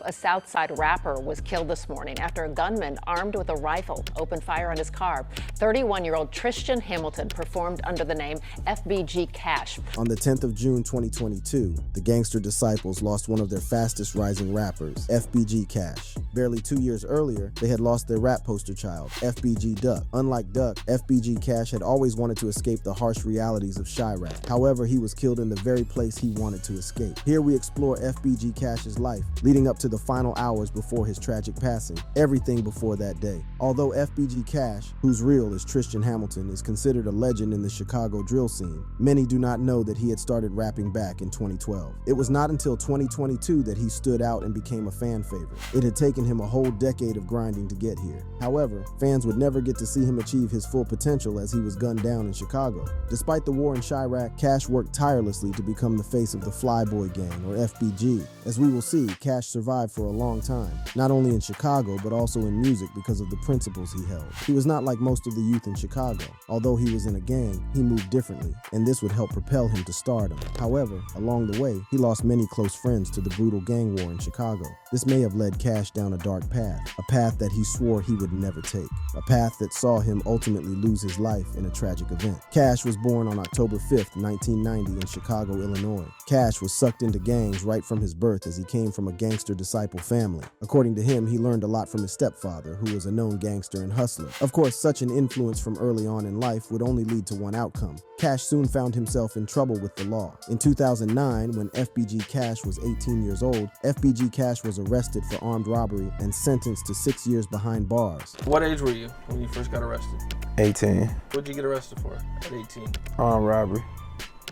A Southside rapper was killed this morning after a gunman armed with a rifle opened fire on his car. 31-year-old Tristan Hamilton performed under the name FBG Cash. On the 10th of June 2022, the Gangster Disciples lost one of their fastest rising rappers, FBG Cash. Barely 2 years earlier, they had lost their rap poster child, FBG Duck. Unlike Duck, FBG Cash had always wanted to escape the harsh realities of Chirac. However, he was killed in the very place he wanted to escape. Here we explore FBG Cash's life, leading up to the final hours before his tragic passing, everything before that day. Although FBG Cash, whose real is Tristan Hamilton, is considered a legend in the Chicago drill scene, many do not know that he had started rapping back in 2012. It was not until 2022 that he stood out and became a fan favorite. It had taken him a whole decade of grinding to get here. However, fans would never get to see him achieve his full potential as he was gunned down in Chicago. Despite the war in Chirac, Cash worked tirelessly to become the face of the Flyboy Gang, or FBG. As we will see, Cash survived for a long time, not only in Chicago, but also in music because of the principles he held. He was not like most of the youth in Chicago. Although he was in a gang, he moved differently, and this would help propel him to stardom. However, along the way, he lost many close friends to the brutal gang war in Chicago. This may have led Cash down a dark path, a path that he swore he would never take, a path that saw him ultimately lose his life in a tragic event. Cash was born on October 5th, 1990 in Chicago, Illinois. Cash was sucked into gangs right from his birth as he came from a gangster disciple family. According to him, he learned a lot from his stepfather, who was a known gangster and hustler. Of course, such an influence from early on in life would only lead to one outcome. Cash soon found himself in trouble with the law. In 2009, when FBG Cash was 18 years old, FBG Cash was arrested for armed robbery and sentenced to 6 years behind bars. What age were you when you first got arrested? 18. What'd you get arrested for at 18? Armed robbery.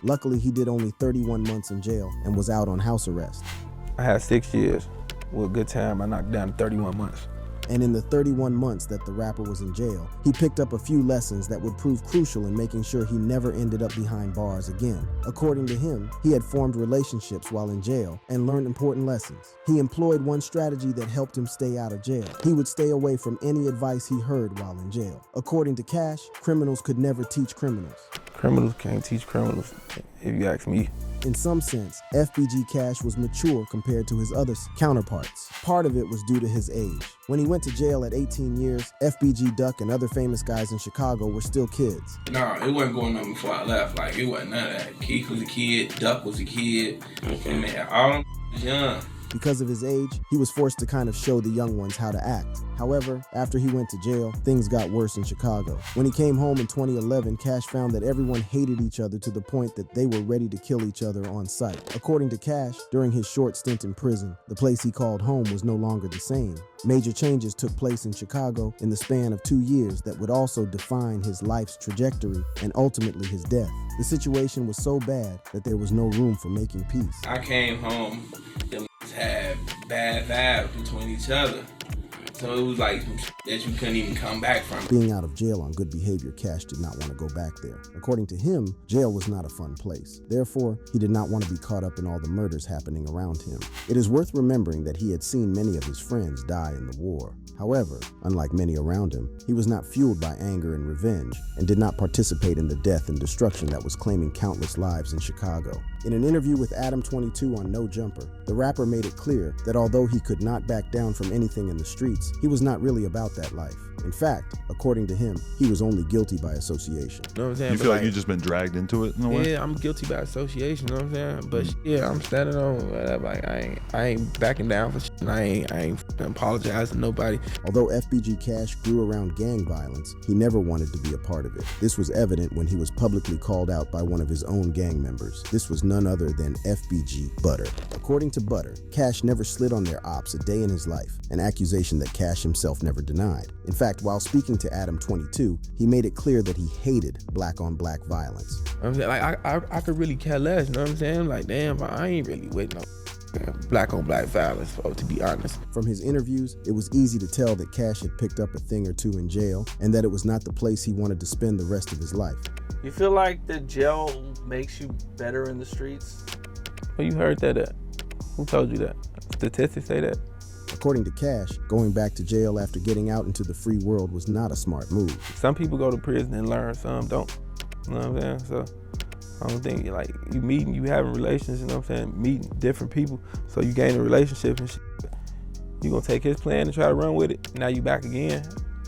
Luckily, he did only 31 months in jail and was out on house arrest. I had 6 years. With a good time, I knocked down to 31 months. And in the 31 months that the rapper was in jail, he picked up a few lessons that would prove crucial in making sure he never ended up behind bars again. According to him, he had formed relationships while in jail and learned important lessons. He employed one strategy that helped him stay out of jail. He would stay away from any advice he heard while in jail. According to Cash, criminals could never teach criminals. Criminals can't teach criminals, if you ask me. In some sense, FBG Cash was mature compared to his other counterparts. Part of it was due to his age. When he went to jail at 18 years, FBG Duck and other famous guys in Chicago were still kids. Nah, it wasn't going on before I left. Like, it wasn't none of that. Keith was a kid, Duck was a kid, and man, all them was young. Because of his age, he was forced to kind of show the young ones how to act. However, after he went to jail, things got worse in Chicago. When he came home in 2011, Cash found that everyone hated each other to the point that they were ready to kill each other on sight. According to Cash, during his short stint in prison, the place he called home was no longer the same. Major changes took place in Chicago in the span of 2 years that would also define his life's trajectory and ultimately his death. The situation was so bad that there was no room for making peace. I came home, them had bad vibes between each other. So it was like that you couldn't even come back from. Being out of jail on good behavior, Cash did not want to go back there. According to him, jail was not a fun place. Therefore, he did not want to be caught up in all the murders happening around him. It is worth remembering that he had seen many of his friends die in the war. However, unlike many around him, he was not fueled by anger and revenge and did not participate in the death and destruction that was claiming countless lives in Chicago. In an interview with Adam 22 on No Jumper, the rapper made it clear that although he could not back down from anything in the streets, he was not really about that life. In fact, according to him, he was only guilty by association. You know what I'm saying? You feel like you've just been dragged into it in a way? Yeah, I'm guilty by association, you know what I'm saying? But yeah, I'm standing on whatever. Like, I ain't backing down for shit. I ain't apologizing to nobody. Although FBG Cash grew around gang violence, he never wanted to be a part of it. This was evident when he was publicly called out by one of his own gang members. This was none other than FBG Butter. According to Butter, Cash never slid on their ops a day in his life, an accusation that Cash himself never denied. In fact, while speaking to Adam 22, he made it clear that he hated black-on-black violence. I'm saying, like, I could really care less, you know what I'm saying? Like, damn, I ain't really with no black-on-black violence, to be honest. From his interviews, it was easy to tell that Cash had picked up a thing or two in jail and that it was not the place he wanted to spend the rest of his life. You feel like the jail makes you better in the streets? Well, you heard that. Who told you that? Statistics say that. According to Cash, going back to jail after getting out into the free world was not a smart move. Some people go to prison and learn, some don't. You know what I'm saying? So I don't think, like, you meeting, you having relations, you know what I'm saying? Meeting different people, so you gain a relationship and shit. You gonna take his plan and try to run with it. Now you back again.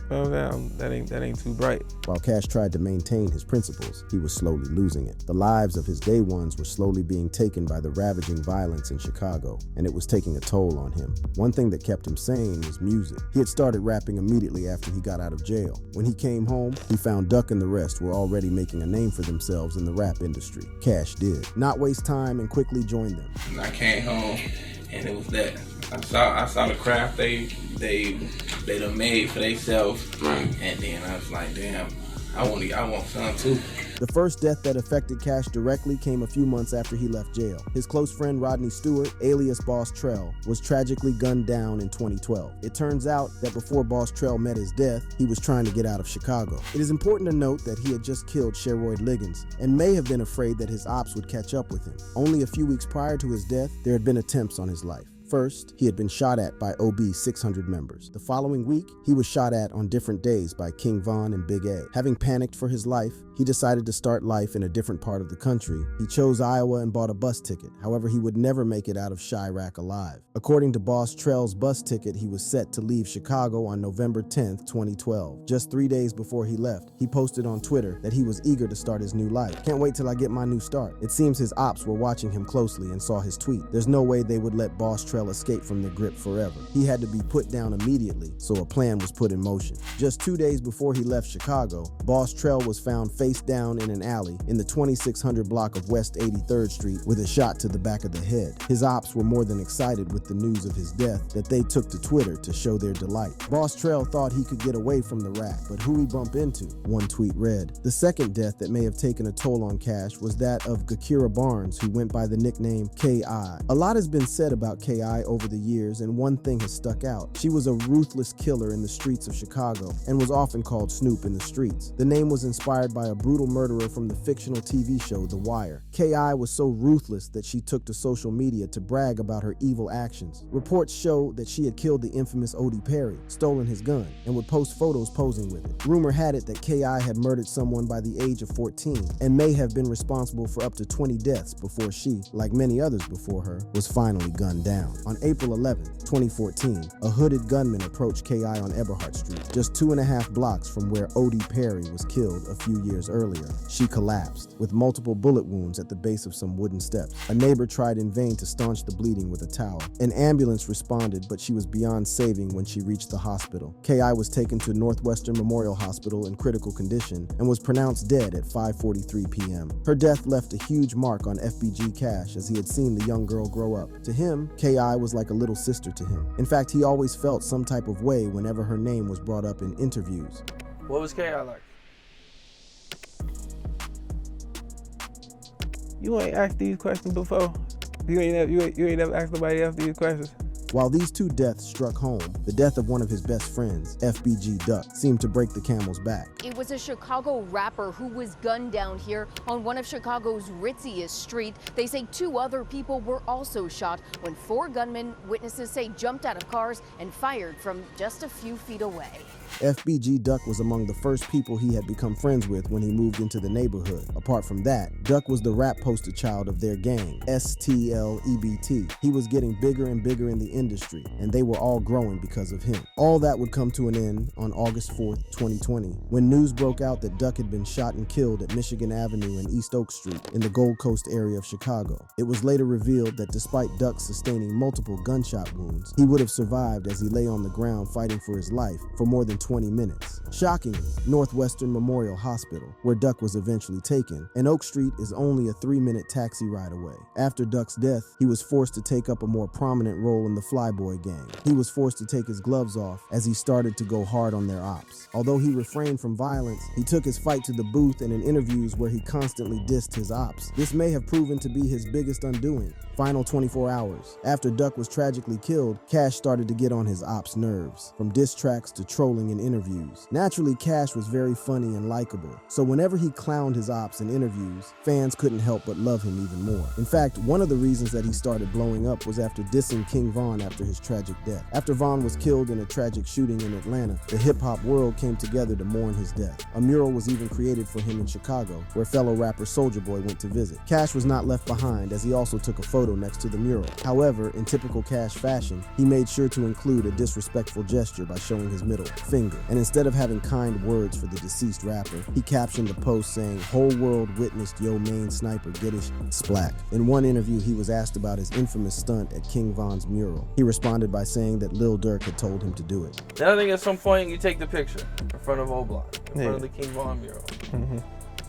You know what I'm saying? That ain't too bright. While Cash tried to maintain his principles, he was slowly losing it. The lives of his day ones were slowly being taken by the ravaging violence in Chicago, and it was taking a toll on him. One thing that kept him sane was music. He had started rapping immediately after he got out of jail. When he came home, he found Duck and the rest were already making a name for themselves in the rap industry. Cash did not waste time and quickly joined them. I came home and it was that. I saw the craft they done made for themselves, and then I was like, damn, I want some too. The first death that affected Cash directly came a few months after he left jail. His close friend Rodney Stewart, alias Boss Trell, was tragically gunned down in 2012. It turns out that before Boss Trell met his death, he was trying to get out of Chicago. It is important to note that he had just killed Sherroyd Liggins and may have been afraid that his ops would catch up with him. Only a few weeks prior to his death, there had been attempts on his life. First, he had been shot at by OB 600 members. The following week, he was shot at on different days by King Von and Big A. Having panicked for his life, he decided to start life in a different part of the country. He chose Iowa and bought a bus ticket. However, he would never make it out of Chirac alive. According to Boss Trell's bus ticket, he was set to leave Chicago on November 10th, 2012. Just 3 days before he left, he posted on Twitter that he was eager to start his new life. Can't wait till I get my new start. It seems his ops were watching him closely and saw his tweet. There's no way they would let Boss Trell escape from their grip forever. He had to be put down immediately, so a plan was put in motion. Just 2 days before he left Chicago, Boss Trell was found face down in an alley in the 2600 block of West 83rd Street with a shot to the back of the head. His ops were more than excited with the news of his death that they took to Twitter to show their delight. Boss Trell thought he could get away from the rap, but who he bump into? One tweet read. The second death that may have taken a toll on Cash was that of Gakira Barnes, who went by the nickname K.I. A lot has been said about K.I. over the years, and one thing has stuck out. She was a ruthless killer in the streets of Chicago and was often called Snoop in the streets. The name was inspired by a brutal murderer from the fictional TV show The Wire. K.I. was so ruthless that she took to social media to brag about her evil actions. Reports show that she had killed the infamous Odie Perry, stolen his gun, and would post photos posing with it. Rumor had it that K.I. had murdered someone by the age of 14 and may have been responsible for up to 20 deaths before she, like many others before her, was finally gunned down. On April 11, 2014, a hooded gunman approached K.I. on Eberhart Street, just 2.5 blocks from where Odie Perry was killed a few years earlier. She collapsed, with multiple bullet wounds at the base of some wooden steps. A neighbor tried in vain to staunch the bleeding with a towel. An ambulance responded, but she was beyond saving when she reached the hospital. K.I. was taken to Northwestern Memorial Hospital in critical condition and was pronounced dead at 5:43 p.m. Her death left a huge mark on FBG Cash as he had seen the young girl grow up. To him, K.I. was like a little sister to him. In fact, he always felt some type of way whenever her name was brought up in interviews. What was K.I. like? You ain't asked these questions before. You ain't never asked nobody else these questions. While these two deaths struck home, the death of one of his best friends, FBG Duck, seemed to break the camel's back. It was a Chicago rapper who was gunned down here on one of Chicago's ritziest streets. They say 2 other people were also shot when 4 gunmen, witnesses say, jumped out of cars and fired from just a few feet away. FBG Duck was among the first people he had become friends with when he moved into the neighborhood. Apart from that, Duck was the rap poster child of their gang, STLEBT. He was getting bigger and bigger in the industry, and they were all growing because of him. All that would come to an end on August 4th, 2020, when news broke out that Duck had been shot and killed at Michigan Avenue and East Oak Street in the Gold Coast area of Chicago. It was later revealed that despite Duck sustaining multiple gunshot wounds, he would have survived as he lay on the ground fighting for his life for more than 20 minutes. Shockingly, Northwestern Memorial Hospital, where Duck was eventually taken, and Oak Street is only a 3-minute taxi ride away. After Duck's death, he was forced to take up a more prominent role in the Flyboy gang. He was forced to take his gloves off as he started to go hard on their ops. Although he refrained from violence, he took his fight to the booth and in interviews where he constantly dissed his ops. This may have proven to be his biggest undoing. Final 24 hours. After Duck was tragically killed, Cash started to get on his ops' nerves, from diss tracks to trolling in interviews. Naturally, Cash was very funny and likable, so whenever he clowned his ops in interviews, fans couldn't help but love him even more. In fact, one of the reasons that he started blowing up was after dissing King Von Vaughn after his tragic death. After Vaughn was killed in a tragic shooting in Atlanta, the hip-hop world came together to mourn his death. A mural was even created for him in Chicago, where fellow rapper Soulja Boy went to visit. Cash was not left behind, as he also took a photo next to the mural. However, in typical Cash fashion, he made sure to include a disrespectful gesture by showing his middle finger. And instead of having kind words for the deceased rapper, he captioned the post saying, "Whole world witnessed yo main sniper get his splack." In one interview, he was asked about his infamous stunt at King Von's mural. He responded by saying that Lil Durk had told him to do it. Then I think at some point you take the picture in front of O-Block, in front of the King Von mural.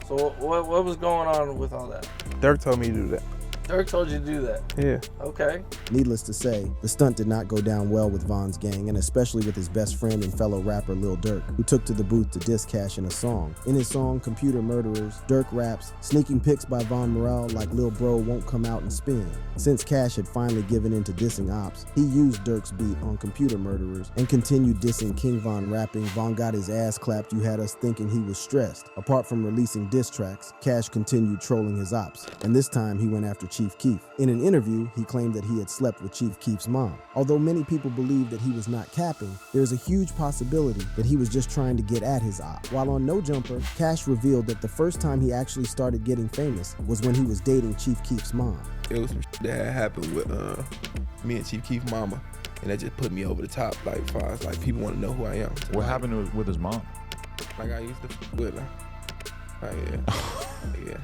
So what was going on with all that? Durk told me to do that. Durk told you to do that? Yeah. Okay. Needless to say, the stunt did not go down well with Von's gang, and especially with his best friend and fellow rapper Lil Durk, who took to the booth to diss Cash in a song. In his song, Computer Murderers, Durk raps, sneaking pics by Von Morale like Lil Bro won't come out and spin. Since Cash had finally given in to dissing ops, he used Durk's beat on Computer Murderers and continued dissing King Von rapping, "Von got his ass clapped, you had us thinking he was stressed." Apart from releasing diss tracks, Cash continued trolling his ops, and this time he went after Chief Keef. In an interview, he claimed that he had slept with Chief Keef's mom. Although many people believe that he was not capping, there's a huge possibility that he was just trying to get at his op. While on No Jumper, Cash revealed that the first time he actually started getting famous was when he was dating Chief Keef's mom. It was some shit that had happened with me and Chief Keef's mama, and that just put me over the top. Like, as far as like people want to know who I am. So, What like, happened with his mom? Like I used to with her. Yeah.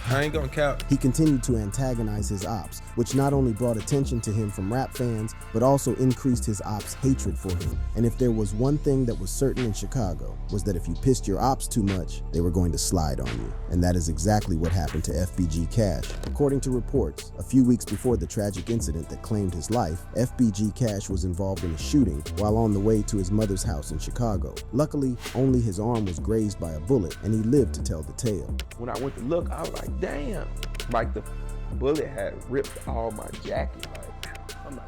I ain't gonna count. He continued to antagonize his ops, which not only brought attention to him from rap fans, but also increased his ops' hatred for him. And if there was one thing that was certain in Chicago, was that if you pissed your ops too much, they were going to slide on you. And that is exactly what happened to FBG Cash. According to reports, a few weeks before the tragic incident that claimed his life, FBG Cash was involved in a shooting while on the way to his mother's house in Chicago. Luckily, only his arm was grazed by a bullet, and he lived to tell the tale. When I went to look, I was like, damn. Like the bullet had ripped all my jacket. Like,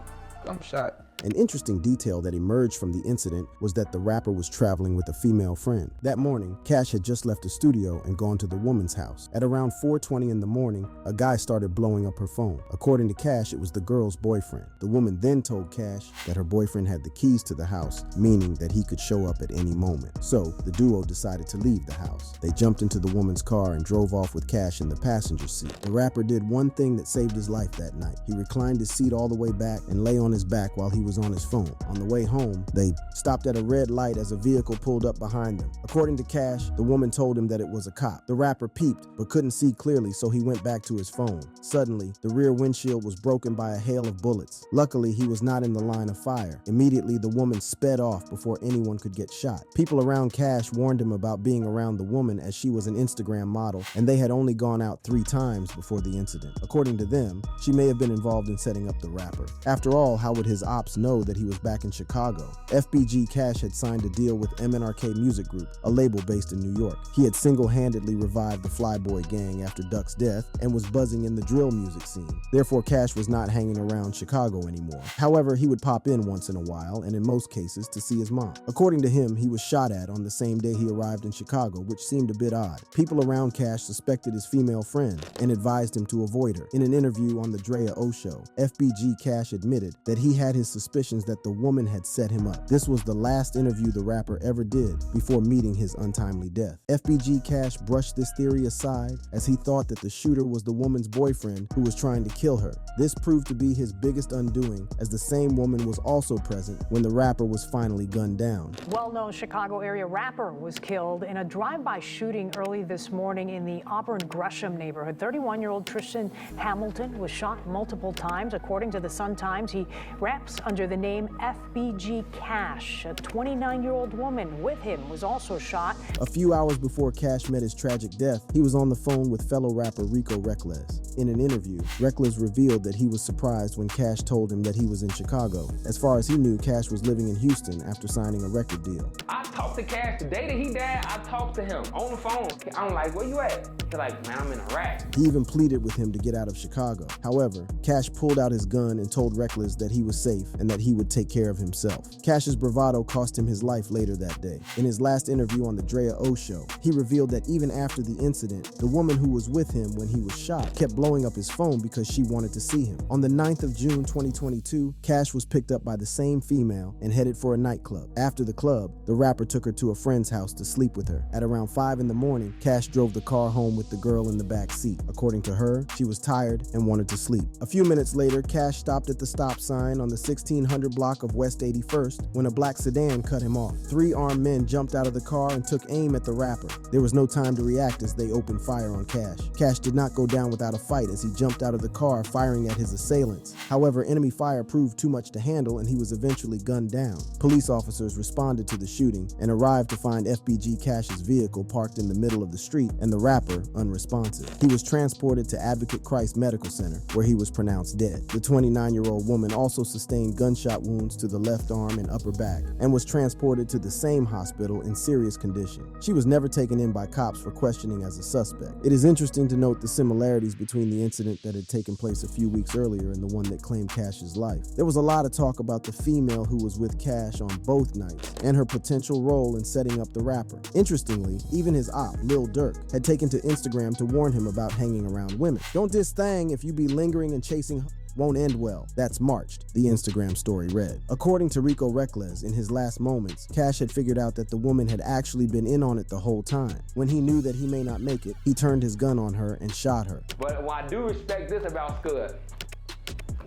I'm shot. An interesting detail that emerged from the incident was that the rapper was traveling with a female friend. That morning, Cash had just left the studio and gone to the woman's house. At around 4:20 in the morning, a guy started blowing up her phone. According to Cash, it was the girl's boyfriend. The woman then told Cash that her boyfriend had the keys to the house, meaning that he could show up at any moment. So, the duo decided to leave the house. They jumped into the woman's car and drove off with Cash in the passenger seat. The rapper did one thing that saved his life that night. He reclined his seat all the way back and lay on his back while he was on his phone. On the way home, they stopped at a red light as a vehicle pulled up behind them. According to Cash, the woman told him that it was a cop. The rapper peeped, but couldn't see clearly, so he went back to his phone. Suddenly, the rear windshield was broken by a hail of bullets. Luckily, he was not in the line of fire. Immediately, the woman sped off before anyone could get shot. People around Cash warned him about being around the woman, as she was an Instagram model, and they had only gone out 3 times before the incident. According to them, she may have been involved in setting up the rapper. After all, how would his ops know that he was back in Chicago? FBG Cash had signed a deal with MNRK Music Group, a label based in New York. He had single-handedly revived the Flyboy gang after Duck's death and was buzzing in the drill music scene. Therefore, Cash was not hanging around Chicago anymore. However, he would pop in once in a while, and in most cases, to see his mom. According to him, he was shot at on the same day he arrived in Chicago, which seemed a bit odd. People around Cash suspected his female friend and advised him to avoid her. In an interview on the Drea O Show, FBG Cash admitted that he had his suspicions that the woman had set him up. This was the last interview the rapper ever did before meeting his untimely death. FBG Cash brushed this theory aside as he thought that the shooter was the woman's boyfriend who was trying to kill her. This proved to be his biggest undoing, as the same woman was also present when the rapper was finally gunned down. Well-known Chicago area rapper was killed in a drive-by shooting early this morning in the Auburn Gresham neighborhood. 31-year-old Tristan Hamilton was shot multiple times. According to the Sun-Times, he raps under the name FBG Cash. A 29-year-old woman with him was also shot. A few hours before Cash met his tragic death, he was on the phone with fellow rapper Rico Reckless. In an interview, Reckless revealed that he was surprised when Cash told him that he was in Chicago. As far as he knew, Cash was living in Houston after signing a record deal. I talked to Cash the day that he died. I talked to him on the phone. I'm like, where you at? He's like, man, I'm in Iraq. He even pleaded with him to get out of Chicago. However, Cash pulled out his gun and told Reckless that he was safe and and that he would take care of himself. Cash's bravado cost him his life later that day. In his last interview on the Drea O Show, he revealed that even after the incident, the woman who was with him when he was shot kept blowing up his phone because she wanted to see him. On the 9th of June 2022, Cash was picked up by the same female and headed for a nightclub. After the club, the rapper took her to a friend's house to sleep with her. At around 5 in the morning, Cash drove the car home with the girl in the back seat. According to her, she was tired and wanted to sleep. A few minutes later, Cash stopped at the stop sign on the 1600 block of West 81st when a black sedan cut him off. 3 armed men jumped out of the car and took aim at the rapper. There was no time to react as they opened fire on Cash. Cash did not go down without a fight as he jumped out of the car firing at his assailants. However, enemy fire proved too much to handle and he was eventually gunned down. Police officers responded to the shooting and arrived to find FBG Cash's vehicle parked in the middle of the street and the rapper unresponsive. He was transported to Advocate Christ Medical Center where he was pronounced dead. The 29-year-old woman also sustained gunshot wounds to the left arm and upper back and was transported to the same hospital in serious condition. She was never taken in by cops for questioning as a suspect. It is interesting to note the similarities between the incident that had taken place a few weeks earlier and the one that claimed Cash's life. There was a lot of talk about the female who was with Cash on both nights and her potential role in setting up the rapper. Interestingly, even his op, Lil Durk, had taken to Instagram to warn him about hanging around women. Don't diss thang if you be lingering and chasing won't end well. That's marched, the Instagram story read. According to Rico Reckless, in his last moments, Cash had figured out that the woman had actually been in on it the whole time. When he knew that he may not make it, he turned his gun on her and shot her. But I do respect this about Scud.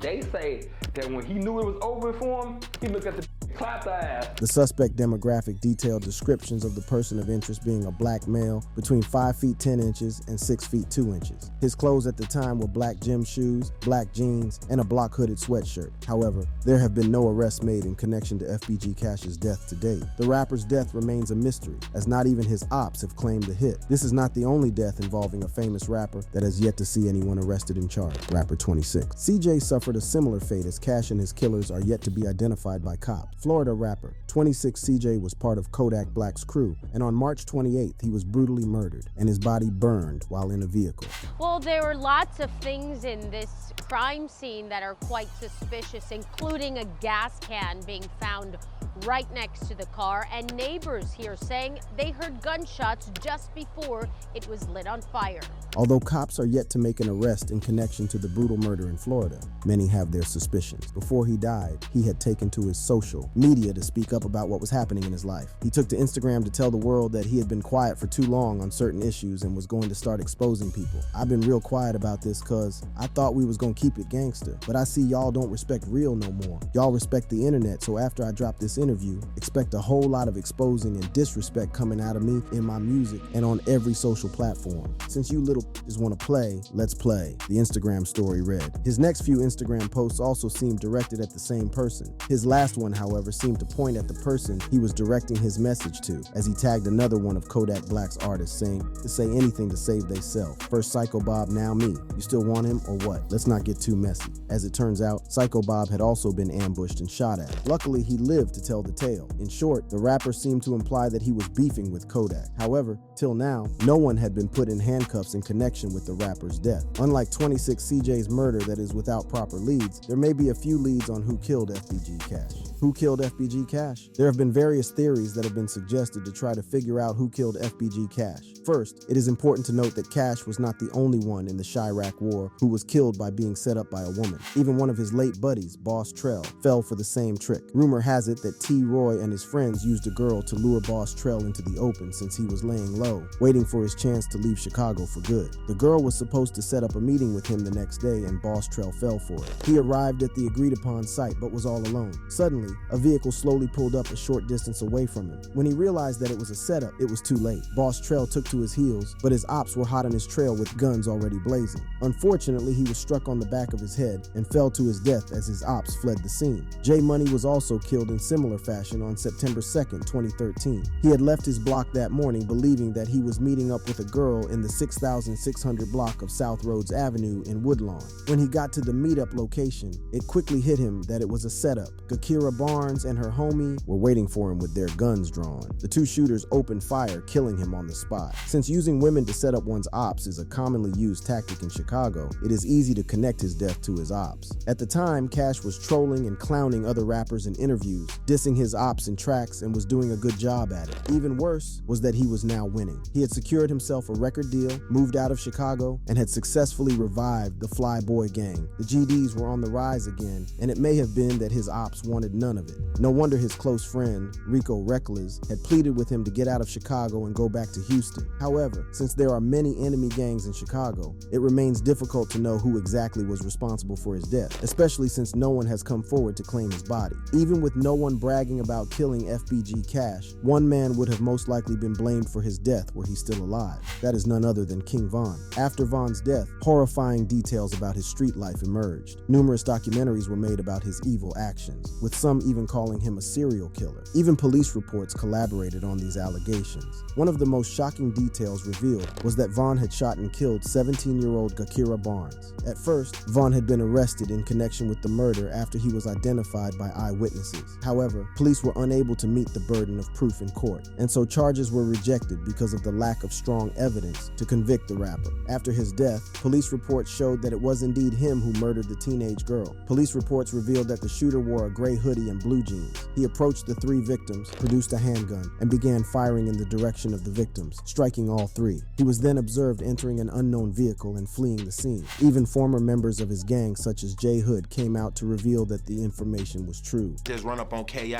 They say that when he knew it was over for him, he looked at the clap the ass. The suspect demographic detailed descriptions of the person of interest being a black male between 5 feet 10 inches and 6 feet 2 inches. His clothes at the time were black gym shoes, black jeans, and a block hooded sweatshirt. However, there have been no arrests made in connection to FBG Cash's death to date. The rapper's death remains a mystery, as not even his ops have claimed the hit. This is not the only death involving a famous rapper that has yet to see anyone arrested and charged. Rapper 26. CJ suffered a similar fate as Cash and his killers are yet to be identified by cops. Florida rapper 26 CJ was part of Kodak Black's crew, and on March 28th, he was brutally murdered and his body burned while in a vehicle. Well, there were lots of things in this crime scene that are quite suspicious, including a gas can being found right next to the car, and neighbors here saying they heard gunshots just before it was lit on fire. Although cops are yet to make an arrest in connection to the brutal murder in Florida, many have their suspicions. Before he died, he had taken to his social media to speak up about what was happening in his life. He took to Instagram to tell the world that he had been quiet for too long on certain issues and was going to start exposing people. I've been real quiet about this cause I thought we was gonna keep it gangster, but I see y'all don't respect real no more. Y'all respect the internet, so after I drop this interview, expect a whole lot of exposing and disrespect coming out of me in my music and on every social platform. Since you little just want to play, let's play, the Instagram story read. His next few Instagram posts also seemed directed at the same person. His last one, however, seemed to point at the person he was directing his message to, as he tagged another one of Kodak Black's artists saying to say anything to save they self. First Psycho Bob, now me. You still want him or what? Let's not get too messy. As it turns out, Psycho Bob had also been ambushed and shot at. Luckily, he lived to tell the tale. In short, the rapper seemed to imply that he was beefing with Kodak. However, till now, no one had been put in handcuffs in connection with the rapper's death. Unlike 26 CJ's murder that is without proper leads, there may be a few leads on who killed FBG Cash. Who killed FBG Cash? There have been various theories that have been suggested to try to figure out who killed FBG Cash. First, it is important to note that Cash was not the only one in the Chirac War who was killed by being set up by a woman. Even one of his late buddies, Boss Trell, fell for the same trick. Rumor has it that T. Roy and his friends used a girl to lure Boss Trell into the open since he was laying low, waiting for his chance to leave Chicago for good. The girl was supposed to set up a meeting with him the next day, and Boss Trell fell for it. He arrived at the agreed-upon site, but was all alone. Suddenly, a vehicle slowly pulled up a short distance away from him. When he realized that it was a setup, it was too late. Boss Trell took to his heels, but his ops were hot on his trail with guns already blazing. Unfortunately, he was struck on the back of his head and fell to his death as his ops fled the scene. J Money was also killed in similar fashion on September 2nd, 2013. He had left his block that morning believing that he was meeting up with a girl in the 6600 block of South Rhodes Avenue in Woodlawn. When he got to the meetup location, it quickly hit him that it was a setup. Gakira Barnes Barnes and her homie were waiting for him with their guns drawn. The two shooters opened fire, killing him on the spot. Since using women to set up one's ops is a commonly used tactic in Chicago, it is easy to connect his death to his ops. At the time, Cash was trolling and clowning other rappers in interviews, dissing his ops in tracks, and was doing a good job at it. Even worse was that he was now winning. He had secured himself a record deal, moved out of Chicago, and had successfully revived the Fly Boy gang. The GDs were on the rise again, and it may have been that his ops wanted none of it. No wonder his close friend, Rico Reckless, had pleaded with him to get out of Chicago and go back to Houston. However, since there are many enemy gangs in Chicago, it remains difficult to know who exactly was responsible for his death, especially since no one has come forward to claim his body. Even with no one bragging about killing FBG Cash, one man would have most likely been blamed for his death were he still alive. That is none other than King Von. After Von's death, horrifying details about his street life emerged. Numerous documentaries were made about his evil actions, with some even calling him a serial killer. Even police reports collaborated on these allegations. One of the most shocking details revealed was that Von had shot and killed 17-year-old Gakira Barnes. At first, Von had been arrested in connection with the murder after he was identified by eyewitnesses. However, police were unable to meet the burden of proof in court, and so charges were rejected because of the lack of strong evidence to convict the rapper. After his death, police reports showed that it was indeed him who murdered the teenage girl. Police reports revealed that the shooter wore a gray hoodie and blue jeans. He approached the three victims, produced a handgun, and began firing in the direction of the victims, striking all three. He was then observed entering an unknown vehicle and fleeing the scene. Even former members of his gang, such as J Hood, came out to reveal that the information was true. Just run up on KI,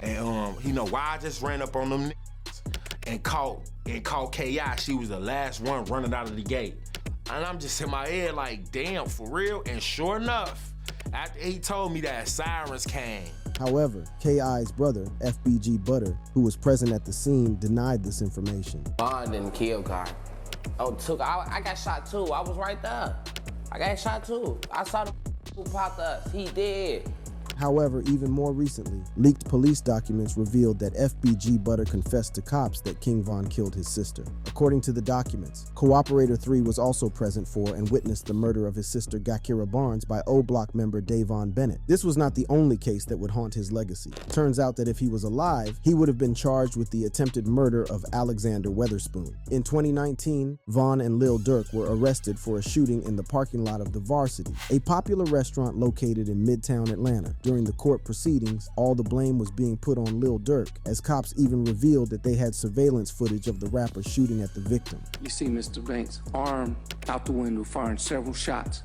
and why I just ran up on them and caught KI. She was the last one running out of the gate. And I'm just in my head like, damn, for real? And sure enough, after he told me that, sirens came. However, K.I.'s brother, FBG Butter, who was present at the scene, denied this information. Von didn't kill Guy. I got shot too. I was right there. I got shot too. I saw the who popped us. He did. However, even more recently, leaked police documents revealed that FBG Butter confessed to cops that King Von killed his sister. According to the documents, Cooperator 3 was also present for and witnessed the murder of his sister Gakira Barnes by O Block member Davon Bennett. This was not the only case that would haunt his legacy. Turns out that if he was alive, he would have been charged with the attempted murder of Alexander Weatherspoon. In 2019, Von and Lil Durk were arrested for a shooting in the parking lot of the Varsity, a popular restaurant located in Midtown Atlanta. During the court proceedings, all the blame was being put on Lil Durk, as cops even revealed that they had surveillance footage of the rapper shooting at the victim. You see Mr. Banks' arm out the window firing several shots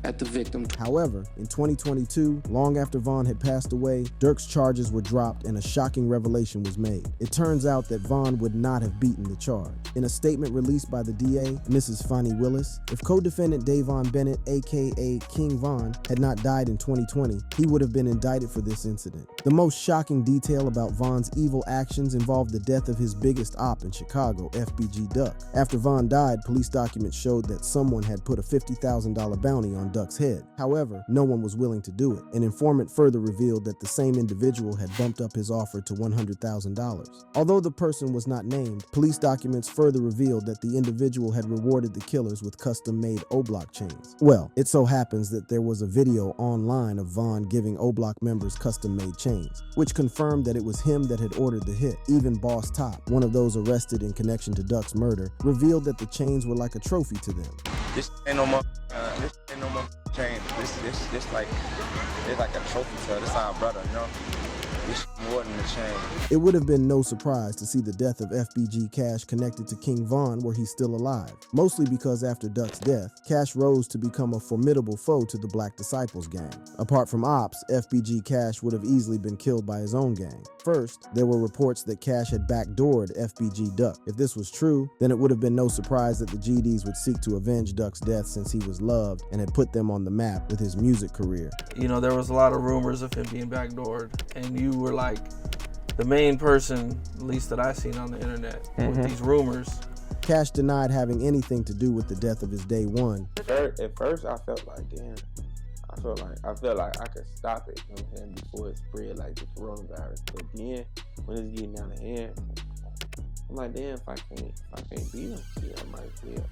at the victim. However, in 2022, long after Von had passed away, Durk's charges were dropped and a shocking revelation was made. It turns out that Von would not have beaten the charge. In a statement released by the DA, Mrs. Fonnie Willis, if co-defendant Davon Bennett, aka King Von, had not died in 2020, he would have been indicted for this incident. The most shocking detail about Von's evil actions involved the death of his biggest op in Chicago, FBG Duck. After Von died, police documents showed that someone had put a $50,000 bounty on Duck's head. However, no one was willing to do it. An informant further revealed that the same individual had bumped up his offer to $100,000. Although the person was not named, police documents further revealed that the individual had rewarded the killers with custom-made O-Block chains. Well, it so happens that there was a video online of Von giving O-Block members custom-made chains, which confirmed that it was him that had ordered the hit. Even Boss Top, one of those arrested in connection to Duck's murder, revealed that the chains were like a trophy to them. This ain't no more chain. This like a trophy to this our brother, you know. This more than a chain. It would have been no surprise to see the death of FBG Cash connected to King Von were he still alive, mostly because after Duck's death, Cash rose to become a formidable foe to the Black Disciples gang. Apart from ops, FBG Cash would have easily been killed by his own gang. First, there were reports that Cash had backdoored FBG Duck. If this was true, then it would have been no surprise that the GDs would seek to avenge Duck's death since he was loved and had put them on the map with his music career. You know, there was a lot of rumors of him being backdoored, and you were like the main person, at least that I seen on the internet, with these rumors. Cash denied having anything to do with the death of his day one. At first, I felt like, damn. I felt like I could stop it, you know what I'm saying, before it spread like the coronavirus. But then, when it's getting out of hand, I'm like, damn, if I can't beat him, shit, I might as well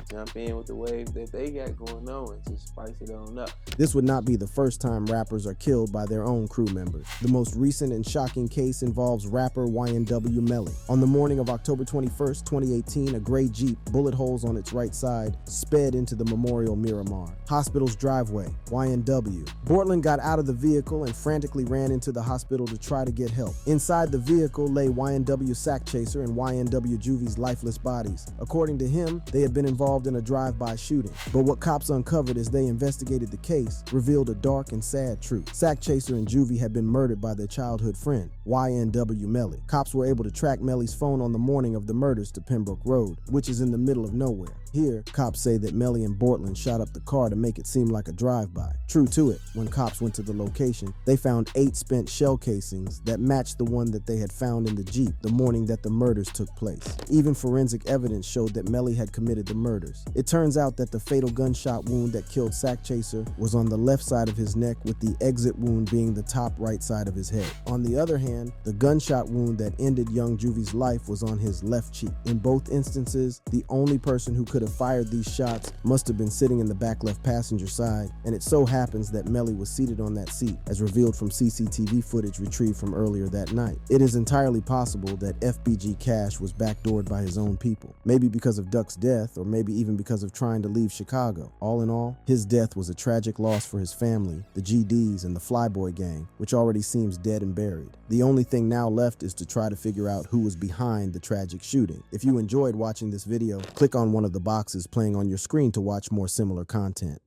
jump in with the wave that they got going on and just spice it on up. This would not be the first time rappers are killed by their own crew members. The most recent and shocking case involves rapper YNW Melly. On the morning of October 21st, 2018, a gray Jeep, bullet holes on its right side, sped into the Memorial Miramar Hospital's driveway. YNW. Bortland got out of the vehicle and frantically ran into the hospital to try to get help. Inside the vehicle lay YNW Sack Chaser and YNW Juvie's lifeless bodies. According to him, they had been involved in a drive-by shooting. But what cops uncovered as they investigated the case revealed a dark and sad truth. Sack Chaser and Juvie had been murdered by their childhood friend, YNW Melly. Cops were able to track Melly's phone on the morning of the murders to Pembroke Road, which is in the middle of nowhere. Here, cops say that Melly and Bortland shot up the car to make it seem like a drive-by. True to it, when cops went to the location, they found 8 spent shell casings that matched the one that they had found in the Jeep the morning that the murders took place. Even forensic evidence showed that Melly had committed the murders. It turns out that the fatal gunshot wound that killed Sack Chaser was on the left side of his neck, with the exit wound being the top right side of his head. On the other hand, the gunshot wound that ended young Juvie's life was on his left cheek. In both instances, the only person who could have fired these shots must have been sitting in the back left passenger side, and it so happens that Melly was seated on that seat, as revealed from CCTV footage retrieved from earlier that night. It is entirely possible that FBG Cash was backdoored by his own people, maybe because of Duck's death, or maybe even because of trying to leave Chicago. All in all, his death was a tragic loss for his family, the GDs, and the Flyboy gang, which already seems dead and buried. The only thing now left is to try to figure out who was behind the tragic shooting. If you enjoyed watching this video, click on one of the boxes playing on your screen to watch more similar content.